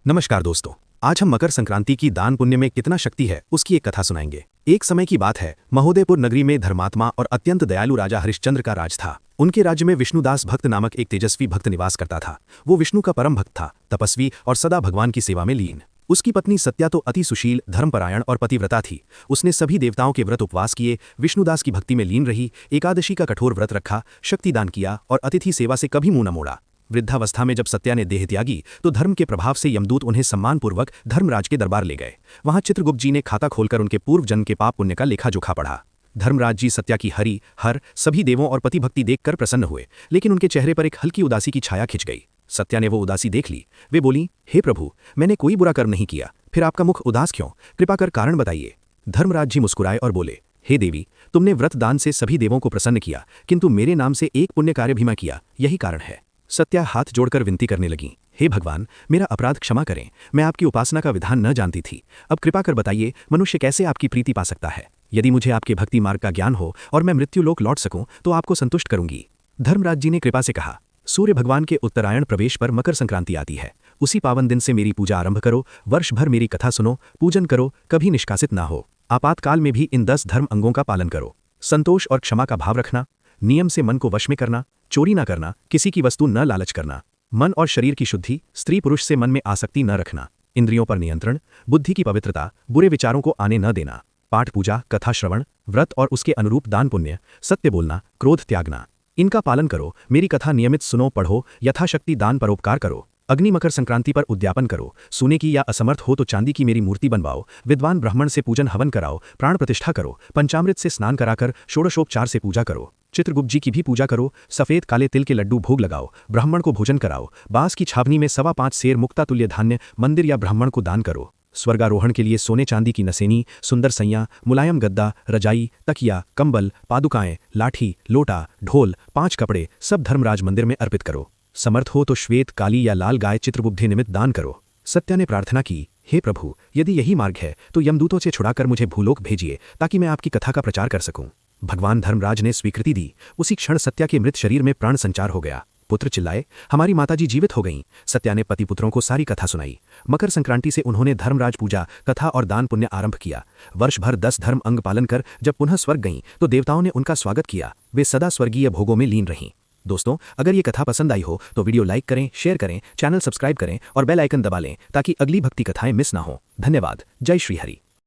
नमस्कार दोस्तों। आज हम मकर संक्रांति की दान पुण्य में कितना शक्ति है उसकी एक कथा सुनाएंगे। एक समय की बात है, महोदयपुर नगरी में धर्मात्मा और अत्यंत दयालु राजा हरिश्चंद्र का राज था। उनके राज्य में विष्णुदास भक्त नामक एक तेजस्वी भक्त निवास करता था। वो विष्णु का परम भक्त था, तपस्वी और सदा भगवान की सेवा में लीन। उसकी पत्नी सत्या तो अति सुशील, धर्मपरायण और पतिव्रता थी। उसने सभी देवताओं के व्रत उपवास किए, विष्णुदास की भक्ति में लीन रही, एकादशी का कठोर व्रत रखा, शक्ति दान किया और अतिथि सेवा से कभी मुंह न मोड़ा। वृद्धावस्था में जब सत्या ने देह त्यागी तो धर्म के प्रभाव से यमदूत उन्हें सम्मानपूर्वक धर्मराज के दरबार ले गए। वहां चित्रगुप्त जी ने खाता खोलकर उनके पूर्व जन्म के पाप पुण्य का लेखा जोखा पढ़ा। धर्मराज जी सत्या की हरि हर सभी देवों और पति भक्ति देखकर प्रसन्न हुए, लेकिन उनके चेहरे पर एक हल्की उदासी की छाया खिंच गई। सत्या ने वो उदासी देख ली। वे बोली, हे प्रभु, मैंने कोई बुरा कर्म नहीं किया, फिर आपका मुख उदास क्यों? कृपा कर कारण बताइए। धर्मराज जी मुस्कुराए और बोले, हे देवी, तुमने व्रत दान से सभी देवों को प्रसन्न किया, किंतु मेरे नाम से एक पुण्य कार्य भी मैं किया, यही कारण है। सत्या हाथ जोड़कर विनती करने लगी, हे भगवान, मेरा अपराध क्षमा करें, मैं आपकी उपासना का विधान न जानती थी। अब कृपा कर बताइए, मनुष्य कैसे आपकी प्रीति पा सकता है? यदि मुझे आपके भक्ति मार्ग का ज्ञान हो और मैं मृत्युलोक लौट सकूं तो आपको संतुष्ट करूंगी। धर्मराज जी ने कृपा से कहा, सूर्य भगवान के उत्तरायण प्रवेश पर मकर संक्रांति आती है। उसी पावन दिन से मेरी पूजा आरंभ करो, वर्ष भर मेरी कथा सुनो, पूजन करो, कभी निष्कासित ना हो। आपातकाल में भी इन 10 धर्म अंगों का पालन करो। संतोष और क्षमा का भाव रखना, नियम से मन को वश में करना, चोरी न करना, किसी की वस्तु न लालच करना, मन और शरीर की शुद्धि, स्त्री पुरुष से मन में आसक्ति न रखना, इंद्रियों पर नियंत्रण, बुद्धि की पवित्रता, बुरे विचारों को आने न देना, पाठ पूजा, कथा श्रवण, व्रत और उसके अनुरूप दान पुण्य, सत्य बोलना, क्रोध त्यागना, इनका पालन करो। मेरी कथा नियमित सुनो, पढ़ो, यथाशक्ति दान परोपकार करो। अग्नि मकर संक्रांति पर उद्यापन करो। सोने की या असमर्थ हो तो चांदी की मेरी मूर्ति बनवाओ। विद्वान ब्राह्मण से पूजन हवन कराओ, प्राण प्रतिष्ठा करो, पंचामृत से स्नान कराकर षोडशोपचार से पूजा करो। चित्रगुप्त जी की भी पूजा करो, सफेद काले तिल के लड्डू भोग लगाओ, ब्राह्मण को भोजन कराओ। बांस की छावनी में 5.25 सेर मुक्तातुल्य धान्य मंदिर या ब्राह्मण को दान करो। स्वर्गारोहण के लिए सोने चांदी की नसेनी, सुंदर सैया, मुलायम गद्दा, रजाई, तकिया, कंबल, पादुकाएं, लाठी, लोटा, ढोल, 5 कपड़े सब धर्मराज मंदिर में अर्पित करो। समर्थ हो तो श्वेत, काली या लाल गाय चित्रगुप्त निमित्त दान करो। सत्या ने प्रार्थना की, हे प्रभु, यदि यही मार्ग है तो यमदूतों से छुड़ाकर मुझे भूलोक भेजिए ताकि मैं आपकी कथा का प्रचार कर सकूं। भगवान धर्मराज ने स्वीकृति दी। उसी क्षण सत्या के मृत शरीर में प्राण संचार हो गया। पुत्र चिल्लाए, हमारी माताजी जीवित हो गईं। सत्या ने पति पुत्रों को सारी कथा सुनाई। मकर संक्रांति से उन्होंने धर्मराज पूजा, कथा और दान पुण्य आरंभ किया। वर्ष भर 10 धर्म अंग पालन कर जब पुनः स्वर्ग गईं तो देवताओं ने उनका स्वागत किया। वे सदा स्वर्गीय भोगों में लीन रहीं। दोस्तों, अगर ये कथा पसंद आई हो तो वीडियो लाइक करें, शेयर करें, चैनल सब्सक्राइब करें और बेल आइकन दबा लें ताकि अगली भक्ति कथाएं मिस ना हो। धन्यवाद। जय श्री हरि।